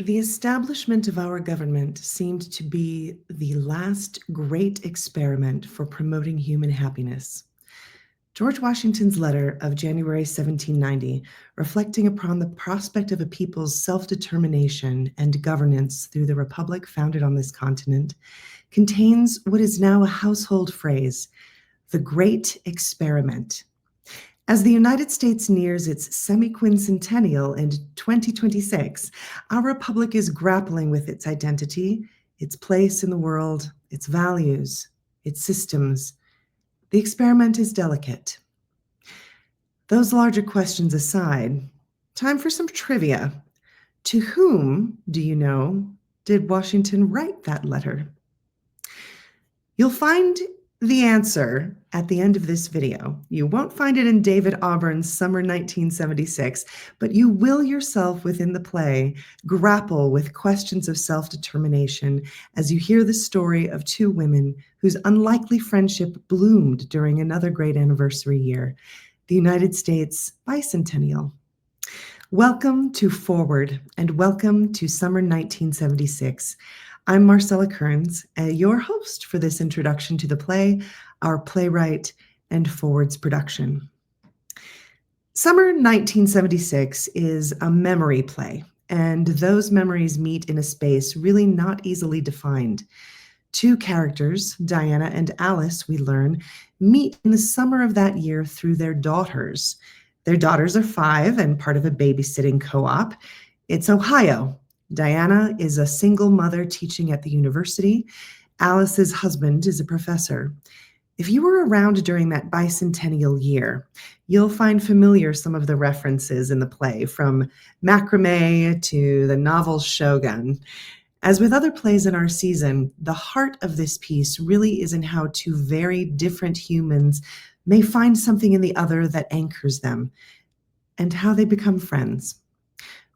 The establishment of our government seemed to be the last great experiment for promoting human happiness. George Washington's letter of January 1790, reflecting upon the prospect of a people's self-determination and governance through the republic founded on this continent, contains what is now a household phrase, the Great Experiment. As the United States nears its semi-quincentennial in 2026, our republic is grappling with its identity, its place in the world, its values, its systems. The experiment is delicate. Those larger questions aside, time for some trivia. To whom, do you know, did Washington write that letter? You'll find the answer at the end of this video. You won't find it in David Auburn's Summer 1976, but you will yourself within the play grapple with questions of self-determination as you hear the story of two women whose unlikely friendship bloomed during another great anniversary year, the United States Bicentennial. Welcome to Forward and welcome to Summer 1976. I'm Marcella Kearns, your host for this introduction to the play, our playwright, and Forward's production. Summer 1976 is a memory play, and those memories meet in a space really not easily defined. Two characters, Diana and Alice, we learn, meet in the summer of that year through their daughters. Their daughters are 5 and part of a babysitting co-op. It's Ohio. Diana is a single mother teaching at the university. Alice's husband is a professor. If you were around during that bicentennial year, you'll find familiar some of the references in the play, from macrame to the novel Shogun. As with other plays in our season, the heart of this piece really is in how two very different humans may find something in the other that anchors them, and how they become friends.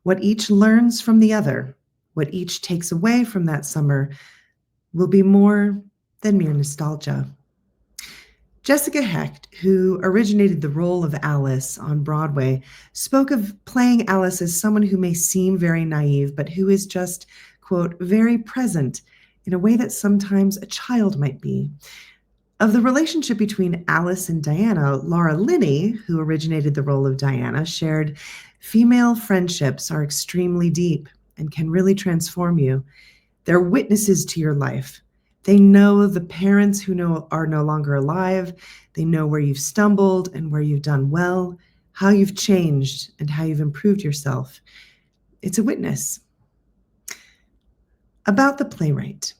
What each learns from the other, what each takes away from that summer, will be more than mere nostalgia. Jessica Hecht, who originated the role of Alice on Broadway, spoke of playing Alice as someone who may seem very naive, but who is just, quote, very present in a way that sometimes a child might be. Of the relationship between Alice and Diana, Laura Linney, who originated the role of Diana, shared, female friendships are extremely deep and can really transform you. They're witnesses to your life. They know the parents who are no longer alive. They know where you've stumbled and where you've done well, how you've changed and how you've improved yourself. It's a witness. About the playwright.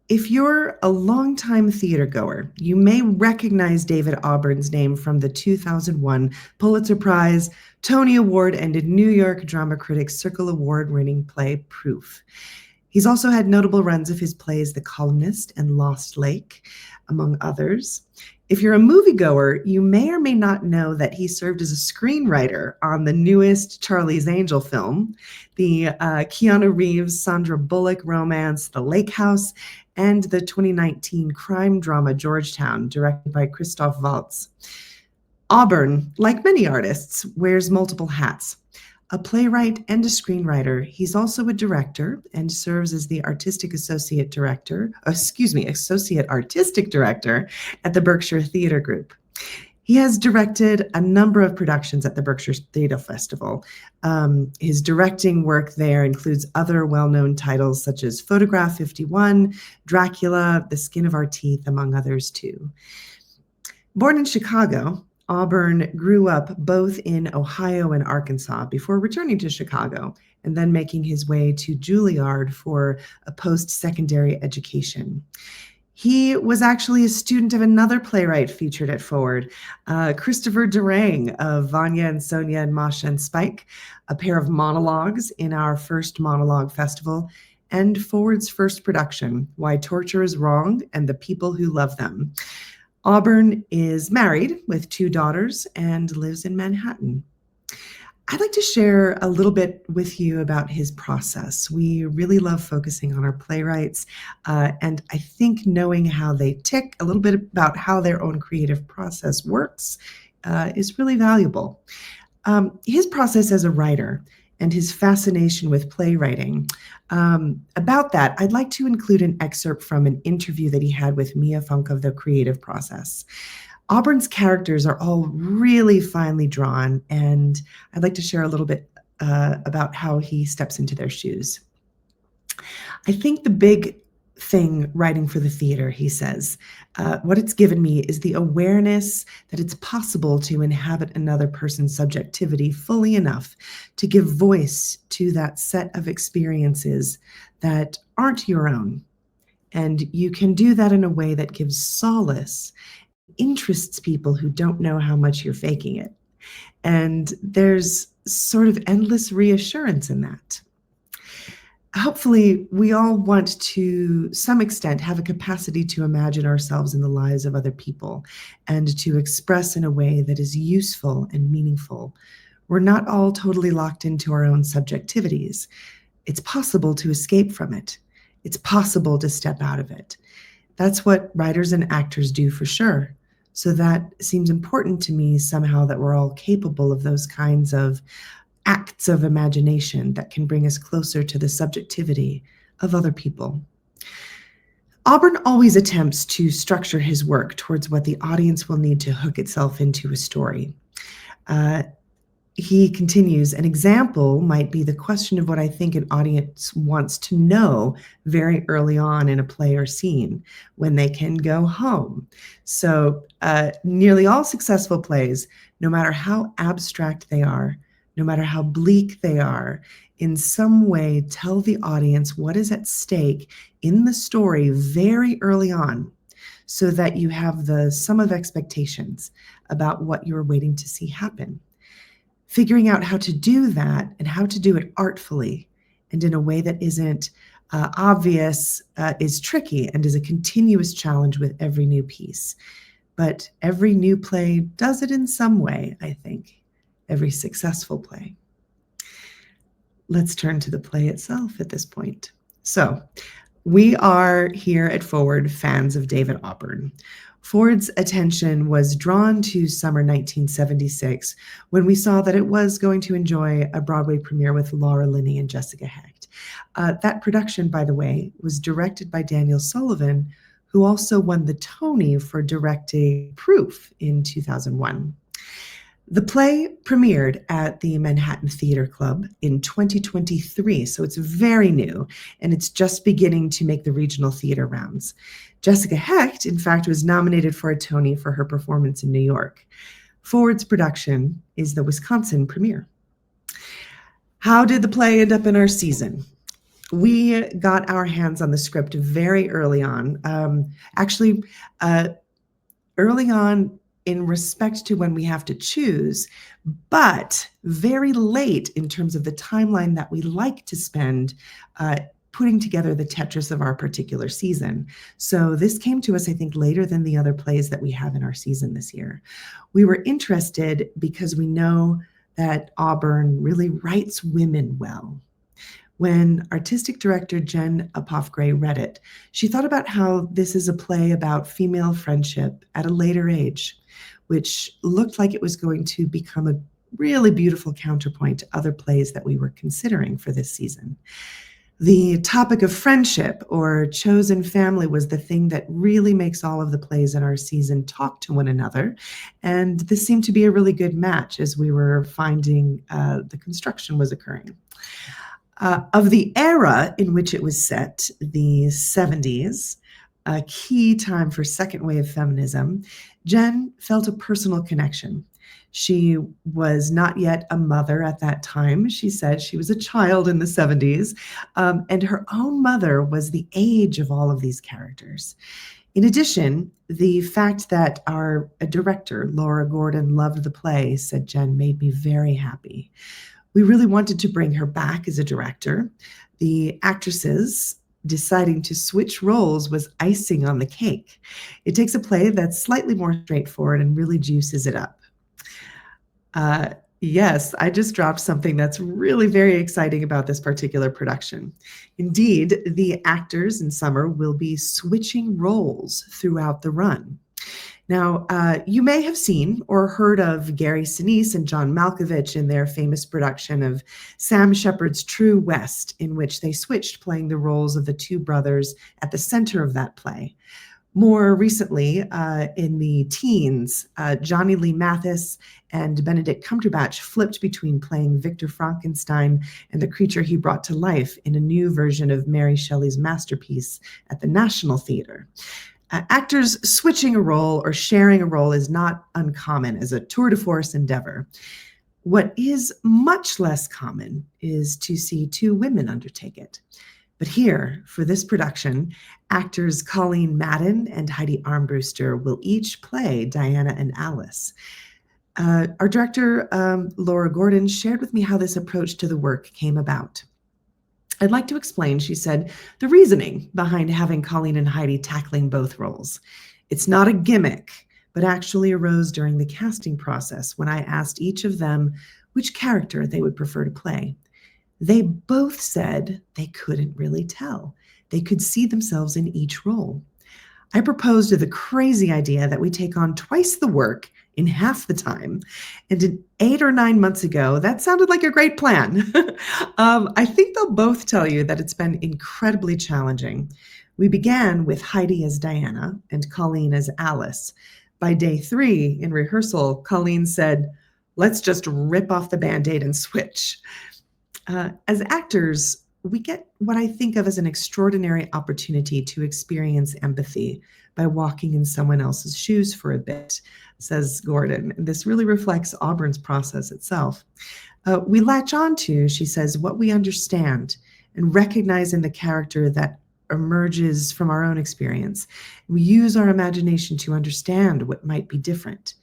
If you're a longtime theater goer, you may recognize David Auburn's name from the 2001 Pulitzer Prize, Tony Award, and New York Drama Critics Circle Award-winning play Proof. He's also had notable runs of his plays The Columnist and Lost Lake, among others. If you're a moviegoer, you may or may not know that he served as a screenwriter on the newest Charlie's Angel film, the Keanu Reeves, Sandra Bullock romance, The Lake House, and the 2019 crime drama Georgetown, directed by Christoph Waltz. Auburn, like many artists, wears multiple hats. A playwright and a screenwriter, he's also a director and serves as the Associate Artistic Director at the Berkshire Theater Group. He has directed a number of productions at the Berkshire Theater Festival. His directing work there includes other well-known titles such as Photograph 51, Dracula, The Skin of Our Teeth, among others too. Born in Chicago, Auburn grew up both in Ohio and Arkansas before returning to Chicago and then making his way to Juilliard for a post-secondary education. He was actually a student of another playwright featured at Forward, Christopher Durang of Vanya and Sonia and Masha and Spike, a pair of monologues in our first monologue festival, and Forward's first production, Why Torture is Wrong and the People Who Love Them. Auburn is married with 2 daughters and lives in Manhattan. I'd like to share a little bit with you about his process. We really love focusing on our playwrights, and I think knowing how they tick, a little bit about how their own creative process works, is really valuable. His process as a writer and his fascination with playwriting. About that, I'd like to include an excerpt from an interview that he had with Mia Funk of The Creative Process. Auburn's characters are all really finely drawn, and I'd like to share a little bit about how he steps into their shoes. I think the big thing writing for the theater, he says, what it's given me is the awareness that it's possible to inhabit another person's subjectivity fully enough to give voice to that set of experiences that aren't your own. And you can do that in a way that gives solace, interests people who don't know how much you're faking it. And there's sort of endless reassurance in that. Hopefully, we all want to some extent have a capacity to imagine ourselves in the lives of other people and to express in a way that is useful and meaningful. We're not all totally locked into our own subjectivities. It's possible to escape from it. It's possible to step out of it. That's what writers and actors do for sure. So that seems important to me somehow, that we're all capable of those kinds of acts of imagination that can bring us closer to the subjectivity of other people. Auburn always attempts to structure his work towards what the audience will need to hook itself into a story. He continues, an example might be the question of what I think an audience wants to know very early on in a play or scene, when they can go home. So nearly all successful plays, no matter how abstract they are, no matter how bleak they are, in some way tell the audience what is at stake in the story very early on, so that you have the sum of expectations about what you're waiting to see happen. Figuring out how to do that and how to do it artfully and in a way that isn't obvious is tricky and is a continuous challenge with every new piece. But every new play does it in some way, I think. Every successful play. Let's turn to the play itself at this point. So, we are here at Forward fans of David Auburn. Ford's attention was drawn to summer 1976 when we saw that it was going to enjoy a Broadway premiere with Laura Linney and Jessica Hecht. That production, by the way, was directed by Daniel Sullivan, who also won the Tony for directing Proof in 2001. The play premiered at the Manhattan Theater Club in 2023, so it's very new, and it's just beginning to make the regional theater rounds. Jessica Hecht, in fact, was nominated for a Tony for her performance in New York. Forward's production is the Wisconsin premiere. How did the play end up in our season? We got our hands on the script very early on. Early on, in respect to when we have to choose, but very late in terms of the timeline that we like to spend putting together the Tetris of our particular season. So this came to us, I think, later than the other plays that we have in our season this year. We were interested because we know that Auburn really writes women well. When artistic director Jen Apoff-Gray read it, she thought about how this is a play about female friendship at a later age, which looked like it was going to become a really beautiful counterpoint to other plays that we were considering for this season. The topic of friendship or chosen family was the thing that really makes all of the plays in our season talk to one another. And this seemed to be a really good match as we were finding the construction was occurring. Of the era in which it was set, the 70s, a key time for second wave feminism, Jen felt a personal connection. She was not yet a mother at that time. She said she was a child in the 70s, and her own mother was the age of all of these characters. In addition, the fact that our director, Laura Gordon, loved the play, said Jen, made me very happy. We really wanted to bring her back as a director. The actresses deciding to switch roles was icing on the cake. It takes a play that's slightly more straightforward and really juices it up. Yes, I just dropped something that's really very exciting about this particular production. Indeed, the actors in summer will be switching roles throughout the run. Now, you may have seen or heard of Gary Sinise and John Malkovich in their famous production of Sam Shepard's True West, in which they switched playing the roles of the two brothers at the center of that play. More recently, in the teens, Johnny Lee Mathis and Benedict Cumberbatch flipped between playing Victor Frankenstein and the creature he brought to life in a new version of Mary Shelley's masterpiece at the National Theatre. Actors switching a role or sharing a role is not uncommon as a tour de force endeavor. What is much less common is to see two women undertake it. But here, for this production, actors Colleen Madden and Heidi Armbruster will each play Diana and Alice. Our director, Laura Gordon, shared with me how this approach to the work came about. I'd like to explain, she said, the reasoning behind having Colleen and Heidi tackling both roles. It's not a gimmick, but actually arose during the casting process when I asked each of them which character they would prefer to play. They both said they couldn't really tell. They could see themselves in each role. I proposed the crazy idea that we take on twice the work in half the time. And 8 or 9 months ago, that sounded like a great plan. I think they'll both tell you that it's been incredibly challenging. We began with Heidi as Diana and Colleen as Alice. By day 3 in rehearsal, Colleen said, "Let's just rip off the Band-Aid and switch." As actors, we get what I think of as an extraordinary opportunity to experience empathy by walking in someone else's shoes for a bit, says Gordon. This really reflects Auburn's process itself. We latch on to, she says, what we understand and recognize in the character that emerges from our own experience. We use our imagination to understand what might be different.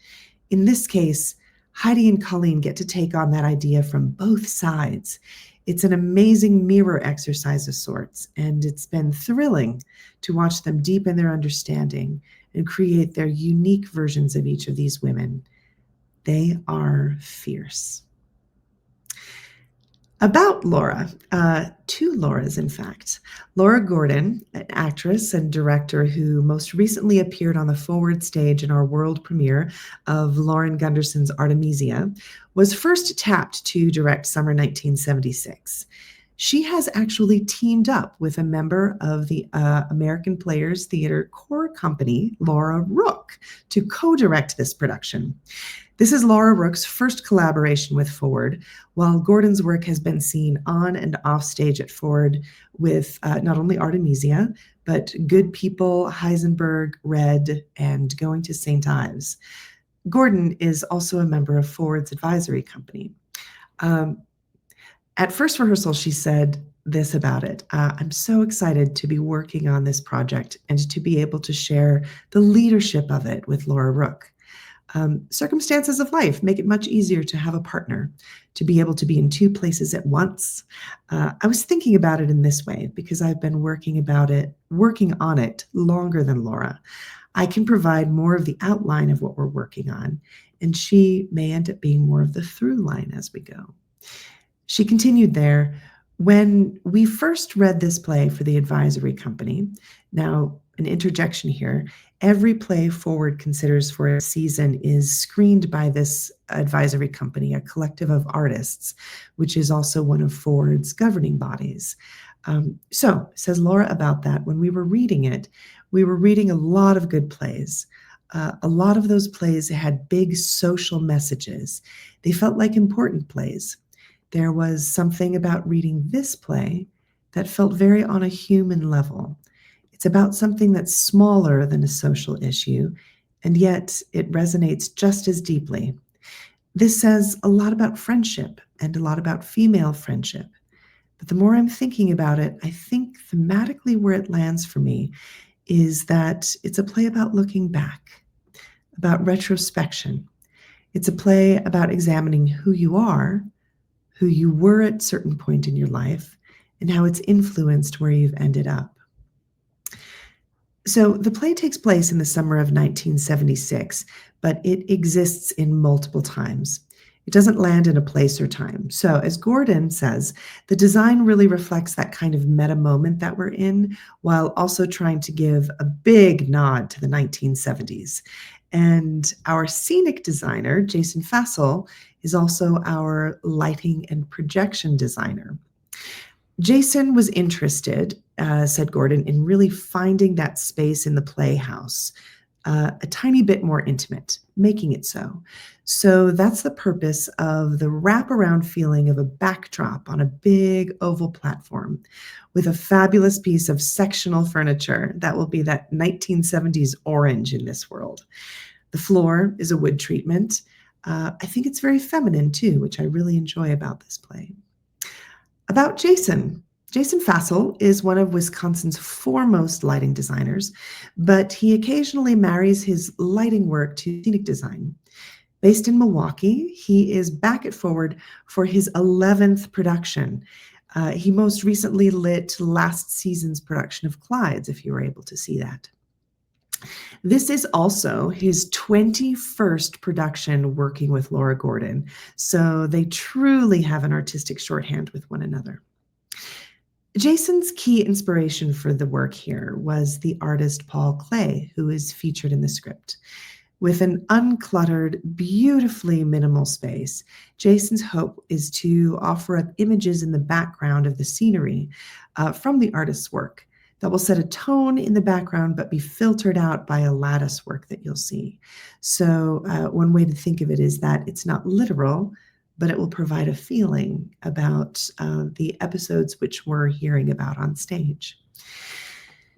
In this case, Heidi and Colleen get to take on that idea from both sides. It's an amazing mirror exercise of sorts, and it's been thrilling to watch them deepen their understanding and create their unique versions of each of these women. They are fierce. About Laura, 2 Lauras, in fact. Laura Gordon, an actress and director who most recently appeared on the forward stage in our world premiere of Lauren Gunderson's Artemisia, was first tapped to direct Summer 1976. She has actually teamed up with a member of the American Players Theater core company, Laura Rook, to co-direct this production. This is Laura Rook's first collaboration with Forward, while Gordon's work has been seen on and off stage at Forward with not only Artemisia, but Good People, Heisenberg, Red, and Going to St. Ives. Gordon is also a member of Forward's advisory company. At first rehearsal, she said this about it. I'm so excited to be working on this project and to be able to share the leadership of it with Laura Rook. Circumstances of life make it much easier to have a partner, to be able to be in 2 places at once. I was thinking about it in this way because I've been working on it longer than Laura. I can provide more of the outline of what we're working on, and she may end up being more of the through line as we go. She continued there, when we first read this play for the advisory company, now an interjection here, every play Forward considers for a season is screened by this advisory company, a collective of artists, which is also one of Forward's governing bodies. So, says Laura about that, when we were reading it, we were reading a lot of good plays. A lot of those plays had big social messages. They felt like important plays. There was something about reading this play that felt very on a human level. It's about something that's smaller than a social issue, and yet it resonates just as deeply. This says a lot about friendship and a lot about female friendship. But the more I'm thinking about it, I think thematically where it lands for me is that it's a play about looking back, about retrospection. It's a play about examining who you are, who you were at a certain point in your life, and how it's influenced where you've ended up. So the play takes place in the summer of 1976, but it exists in multiple times. It doesn't land in a place or time. So as Gordon says, the design really reflects that kind of meta moment that we're in, while also trying to give a big nod to the 1970s. And our scenic designer, Jason Fassel, is also our lighting and projection designer. Jason was interested, said Gordon, in really finding that space in the playhouse, a tiny bit more intimate, making it so. So that's the purpose of the wraparound feeling of a backdrop on a big oval platform with a fabulous piece of sectional furniture that will be that 1970s orange in this world. The floor is a wood treatment. I think it's very feminine too, which I really enjoy about this play. About Jason. Jason Fassel is one of Wisconsin's foremost lighting designers, but he occasionally marries his lighting work to scenic design. Based in Milwaukee, he is back at Forward for his 11th production. He most recently lit last season's production of Clyde's, if you were able to see that. This is also his 21st production working with Laura Gordon, so they truly have an artistic shorthand with one another. Jason's key inspiration for the work here was the artist Paul Klee, who is featured in the script. With an uncluttered, beautifully minimal space, Jason's hope is to offer up images in the background of the scenery from the artist's work that will set a tone in the background but be filtered out by a lattice work that you'll see. So one way to think of it is that it's not literal, but it will provide a feeling about the episodes which we're hearing about on stage.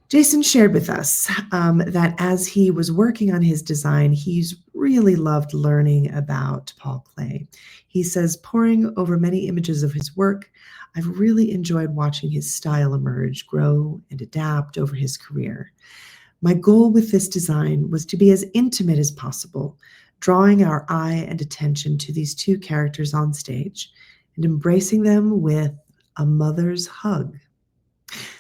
Jason shared with us that as he was working on his design, he's really loved learning about Paul Klee. He says, poring over many images of his work, I've really enjoyed watching his style emerge, grow, and adapt over his career. My goal with this design was to be as intimate as possible, drawing our eye and attention to these two characters on stage and embracing them with a mother's hug.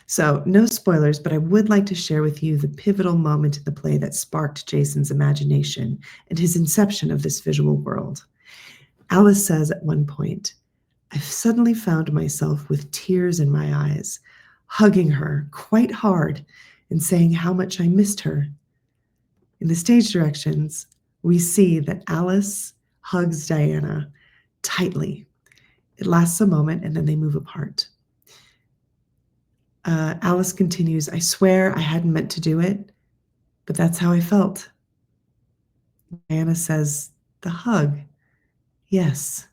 So, no spoilers, but I would like to share with you the pivotal moment in the play that sparked Jason's imagination and his inception of this visual world. Alice says at one point, I've suddenly found myself with tears in my eyes, hugging her quite hard and saying how much I missed her. In the stage directions, we see that Alice hugs Diana tightly. It lasts a moment and then they move apart. Alice continues, I swear I hadn't meant to do it, but that's how I felt. Diana says, the hug. Yes.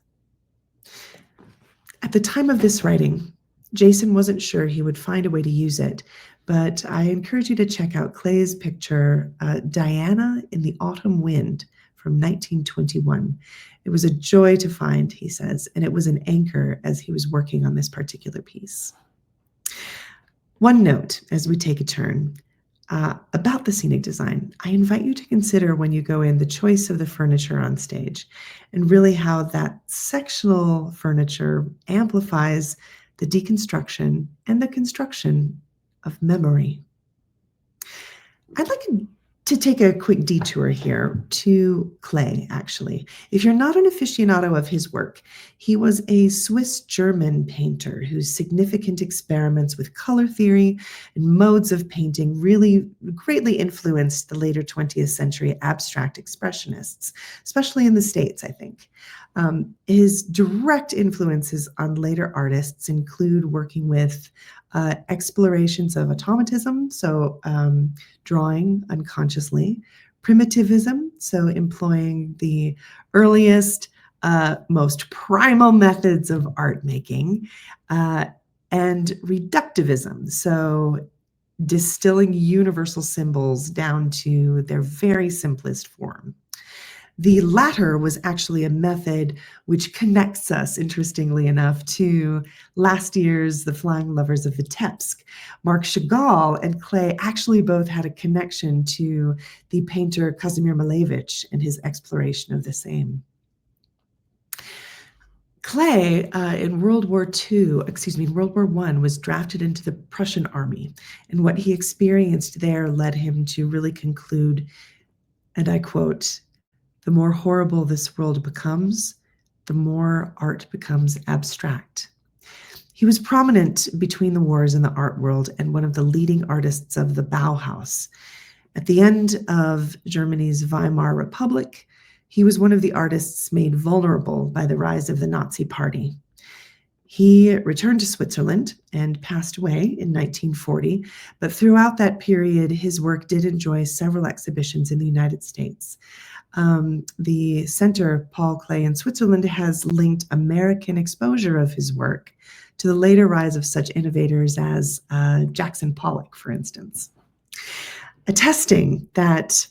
At the time of this writing, Jason wasn't sure he would find a way to use it, but I encourage you to check out Klee's picture, Diana in the Autumn Wind from 1921. It was a joy to find, he says, and it was an anchor as he was working on this particular piece. One note as we take a turn about the scenic design. I invite you to consider when you go in the choice of the furniture on stage and really how that sectional furniture amplifies the deconstruction and the construction of memory. I'd like to take a quick detour here to Klee, actually. If you're not an aficionado of his work, he was a Swiss-German painter whose significant experiments with color theory and modes of painting really greatly influenced the later 20th century abstract expressionists, especially in the States, I think. His direct influences on later artists include working with explorations of automatism, so drawing unconsciously, primitivism, so employing the earliest, most primal methods of art making, and reductivism, so distilling universal symbols down to their very simplest form. The latter was actually a method which connects us, interestingly enough, to last year's The Flying Lovers of Vitebsk. Marc Chagall and Klee actually both had a connection to the painter Kazimir Malevich and his exploration of the same. Klee in World War I was drafted into the Prussian army, and what he experienced there led him to really conclude, and I quote, the more horrible this world becomes, the more art becomes abstract. He was prominent between the wars in the art world and one of the leading artists of the Bauhaus. At the end of Germany's Weimar Republic, he was one of the artists made vulnerable by the rise of the Nazi Party. He returned to Switzerland and passed away in 1940, but throughout that period, his work did enjoy several exhibitions in the United States. The Center Paul Klee in Switzerland has linked American exposure of his work to the later rise of such innovators as Jackson Pollock, for instance. Attesting that,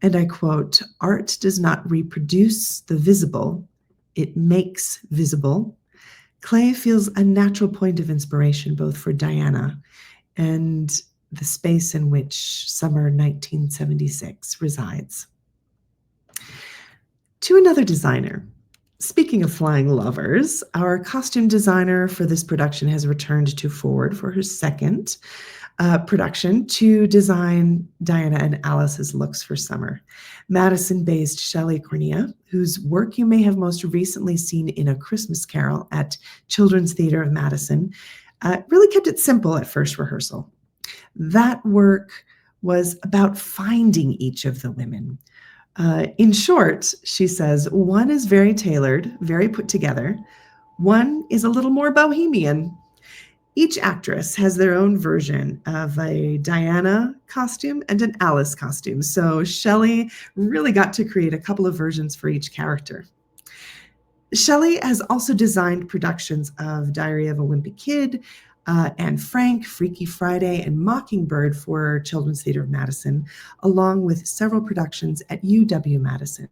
and I quote, "Art does not reproduce the visible, it makes visible," Klee feels a natural point of inspiration both for Diana and the space in which summer 1976 resides. To another designer. Speaking of flying lovers, our costume designer for this production has returned to Ford for her second production to design Diana and Alice's looks for summer. Madison-based Shelley Cornea, whose work you may have most recently seen in A Christmas Carol at Children's Theater of Madison, really kept it simple at first rehearsal. That work was about finding each of the women. In short, she says, one is very tailored, very put together. One is a little more bohemian. Each actress has their own version of a Diana costume and an Alice costume. So Shelley really got to create a couple of versions for each character. Shelley has also designed productions of Diary of a Wimpy Kid, Anne Frank, Freaky Friday, and Mockingbird for Children's Theater of Madison, along with several productions at UW-Madison.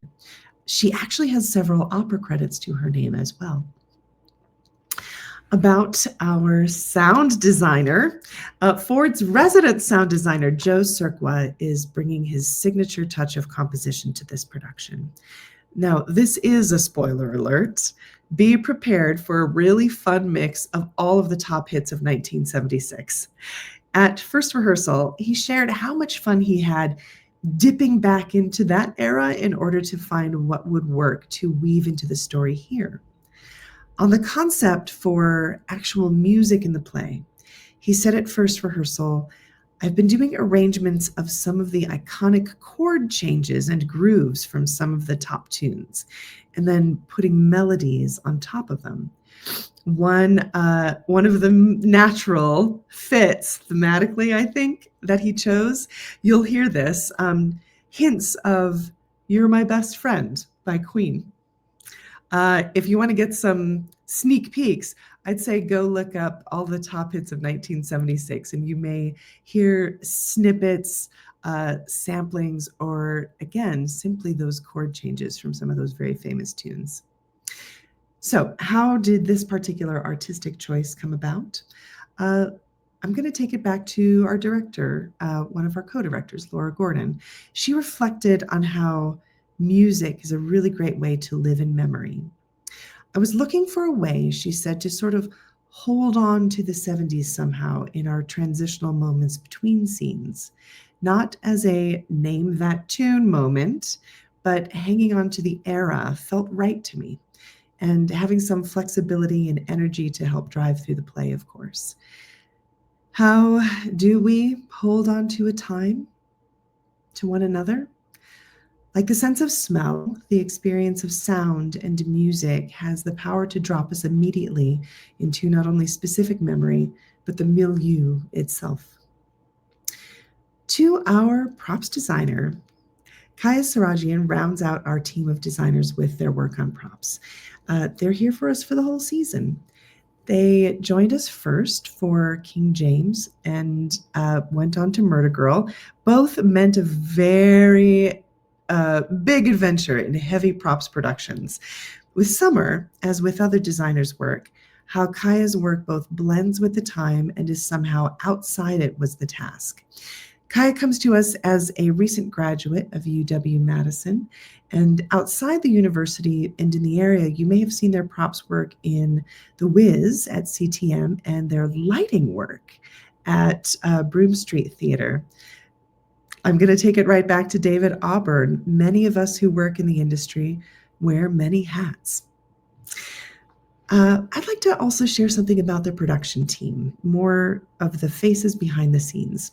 She actually has several opera credits to her name as well. About our sound designer, Ford's resident sound designer, Joe Cirqua, is bringing his signature touch of composition to this production. Now, this is a spoiler alert. Be prepared for a really fun mix of all of the top hits of 1976. At first rehearsal, he shared how much fun he had dipping back into that era in order to find what would work to weave into the story here. On the concept for actual music in the play, he said at first rehearsal, "I've been doing arrangements of some of the iconic chord changes and grooves from some of the top tunes, and then putting melodies on top of them." One of the natural fits thematically, I think, that he chose, you'll hear this, hints of "You're My Best Friend" by Queen. If you want to get some sneak peeks, I'd say go look up all the top hits of 1976, and you may hear snippets, samplings, or again, simply those chord changes from some of those very famous tunes. So how did this particular artistic choice come about? I'm going to take it back to our director, one of our co-directors, Laura Gordon. She reflected on how music is a really great way to live in memory. I was looking for a way, she said, to sort of hold on to the 70s somehow in our transitional moments between scenes, not as a name that tune moment, but hanging on to the era felt right to me, and having some flexibility and energy to help drive through the play, of course. How do we hold on to a time, to one another? Like the sense of smell, the experience of sound and music has the power to drop us immediately into not only specific memory, but the milieu itself. To our props designer, Kaya Sarajian rounds out our team of designers with their work on props. They're here for us for the whole season. They joined us first for King James and went on to Murder Girl. Both meant a very big adventure in heavy props productions. With Summer, as with other designers' work, how Kaya's work both blends with the time and is somehow outside it was the task. Kaya comes to us as a recent graduate of UW-Madison, and outside the university and in the area, you may have seen their props work in The Wiz at CTM and their lighting work at Broome Street Theater. I'm going to take it right back to David Auburn. Many of us who work in the industry wear many hats. I'd like to also share something about the production team, more of the faces behind the scenes.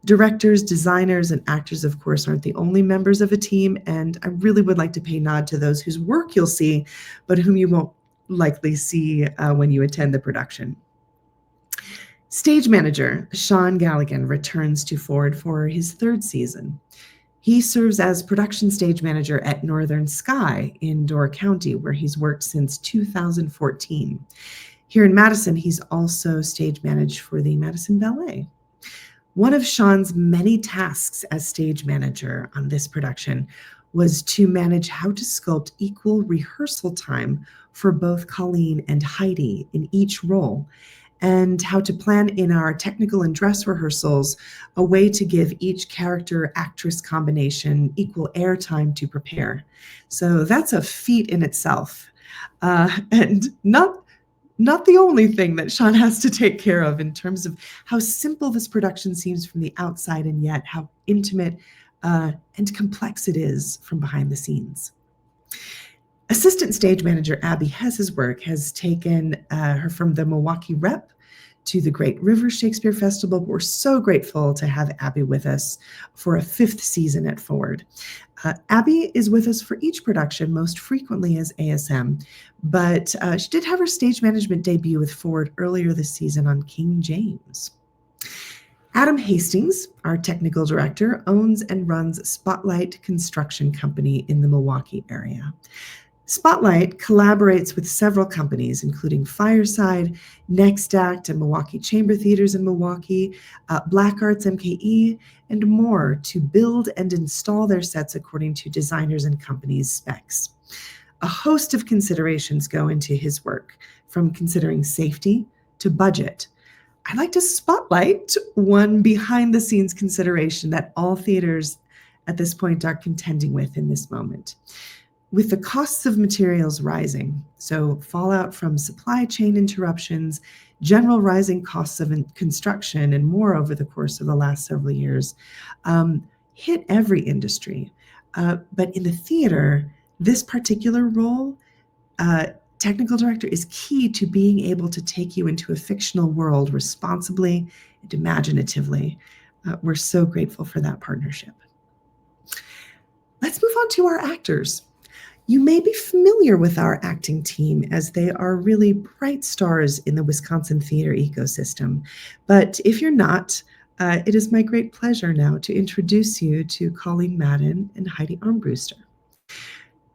Directors, designers, and actors, of course, aren't the only members of a team, and I really would like to pay nod to those whose work you'll see, but whom you won't likely see when you attend the production. Stage manager Sean Galligan returns to Forward for his third season. He serves as production stage manager at Northern Sky in Door County, where he's worked since 2014. Here in Madison, he's also stage managed for the Madison Ballet. One of Sean's many tasks as stage manager on this production was to manage how to sculpt equal rehearsal time for both Colleen and Heidi in each role, and how to plan in our technical and dress rehearsals a way to give each character-actress combination equal airtime to prepare. So that's a feat in itself, and not the only thing that Sean has to take care of in terms of how simple this production seems from the outside, and yet how intimate and complex it is from behind the scenes. Assistant stage manager Abby Hess's work has taken her from the Milwaukee Rep to the Great River Shakespeare Festival. We're so grateful to have Abby with us for a 5th season at Forward. Abby is with us for each production, most frequently as ASM, but she did have her stage management debut with Forward earlier this season on King James. Adam Hastings, our technical director, owns and runs Spotlight Construction Company in the Milwaukee area. Spotlight collaborates with several companies, including Fireside, Next Act, and Milwaukee Chamber Theaters in Milwaukee, Black Arts MKE, and more to build and install their sets according to designers and companies' specs. A host of considerations go into his work, from considering safety to budget. I'd like to spotlight one behind-the-scenes consideration that all theaters at this point are contending with in this moment. With the costs of materials rising, so fallout from supply chain interruptions, general rising costs of construction, and more over the course of the last several years, hit every industry. But in the theater, this particular role, technical director, is key to being able to take you into a fictional world responsibly and imaginatively. We're so grateful for that partnership. Let's move on to our actors. You may be familiar with our acting team, as they are really bright stars in the Wisconsin theater ecosystem. But if you're not, it is my great pleasure now to introduce you to Colleen Madden and Heidi Armbruster.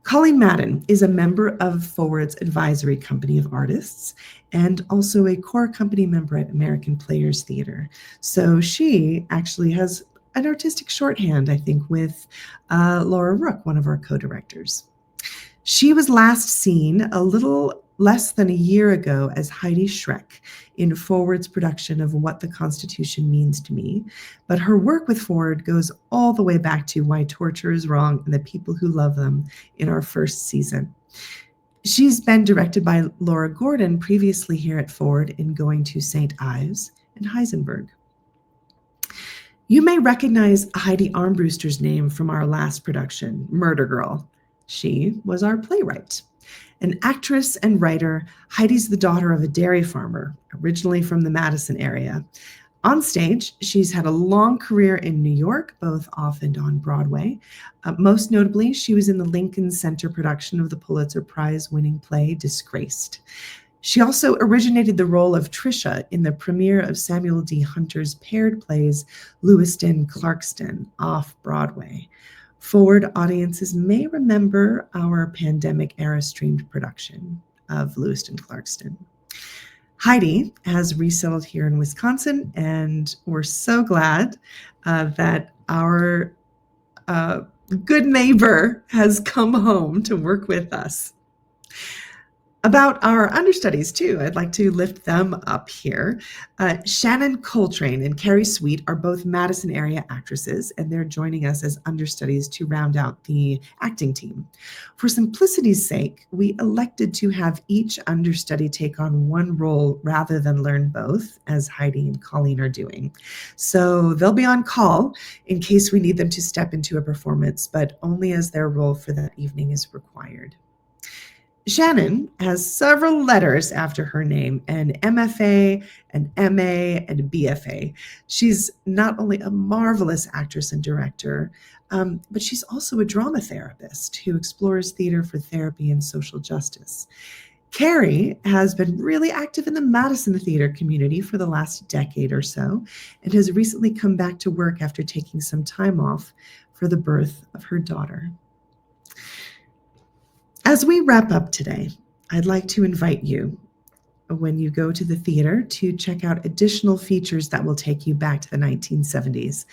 Colleen Madden is a member of Forward's Advisory Company of Artists and also a core company member at American Players Theater. So she actually has an artistic shorthand, I think, with Laura Rook, one of our co-directors. She was last seen a little less than a year ago as Heidi Schreck in Forward's production of What the Constitution Means to Me, but her work with Forward goes all the way back to Why Torture is Wrong and the People Who Love Them in our first season. She's been directed by Laura Gordon previously here at Forward in Going to St. Ives and Heisenberg. You may recognize Heidi Armbruster's name from our last production, Murder Girl. She was our playwright. An actress and writer, Heidi's the daughter of a dairy farmer, originally from the Madison area. On stage, she's had a long career in New York, both off and on Broadway. Most notably, she was in the Lincoln Center production of the Pulitzer Prize-winning play Disgraced. She also originated the role of Tricia in the premiere of Samuel D. Hunter's paired plays Lewiston Clarkston off Broadway. Forward audiences may remember our pandemic-era streamed production of Lewiston Clarkston. Heidi has resettled here in Wisconsin, and we're so glad that our good neighbor has come home to work with us. About our understudies, too, I'd like to lift them up here. Shannon Coltrane and Carrie Sweet are both Madison area actresses, and they're joining us as understudies to round out the acting team. For simplicity's sake, we elected to have each understudy take on one role rather than learn both, as Heidi and Colleen are doing. So they'll be on call in case we need them to step into a performance, but only as their role for that evening is required. Shannon has several letters after her name, an MFA, an MA, and a BFA. She's not only a marvelous actress and director, but she's also a drama therapist who explores theater for therapy and social justice. Carrie has been really active in the Madison theater community for the last decade or so and has recently come back to work after taking some time off for the birth of her daughter. As we wrap up today, I'd like to invite you, when you go to the theater, to check out additional features that will take you back to the 1970s.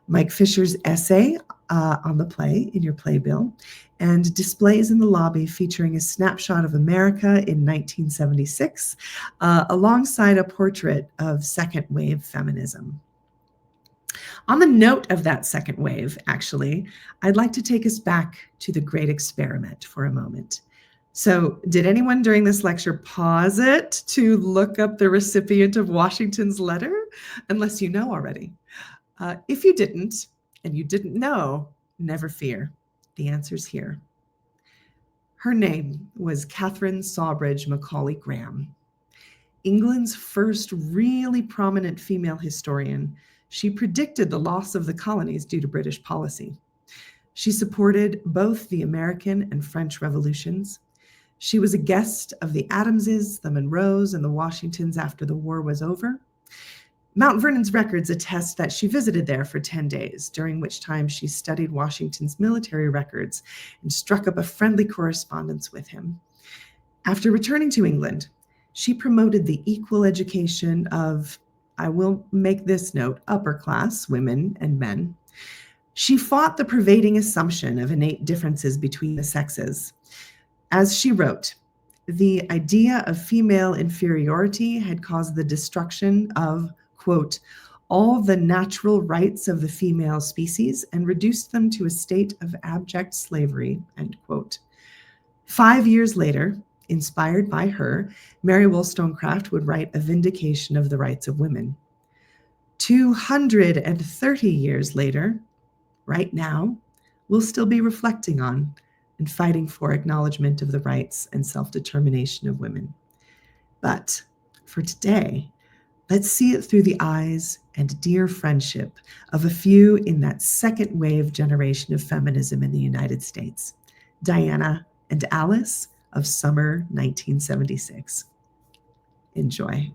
Mike Fisher's essay on the play in your playbill, and displays in the lobby featuring a snapshot of America in 1976, alongside a portrait of second wave feminism. On the note of that second wave, actually, I'd like to take us back to the Great Experiment for a moment. So, did anyone during this lecture pause it to look up the recipient of Washington's letter? Unless you know already. If you didn't, and you didn't know, never fear. The answer's here. Her name was Catherine Sawbridge Macaulay Graham. England's first really prominent female historian, she predicted the loss of the colonies due to British policy. She supported both the American and French revolutions. She was a guest of the Adamses, the Monroes, and the Washingtons after the war was over. Mount Vernon's records attest that she visited there for 10 days, during which time she studied Washington's military records and struck up a friendly correspondence with him. After returning to England, she promoted the equal education of, I will make this note, upper class women and men. She fought the pervading assumption of innate differences between the sexes. As she wrote, the idea of female inferiority had caused the destruction of, quote, all the natural rights of the female species and reduced them to a state of abject slavery, end quote. 5 years later, inspired by her, Mary Wollstonecraft would write A Vindication of the Rights of Women. 230 years later, right now, we'll still be reflecting on and fighting for acknowledgement of the rights and self-determination of women. But for today, let's see it through the eyes and dear friendship of a few in that second wave generation of feminism in the United States, Diana and Alice of summer 1976. Enjoy.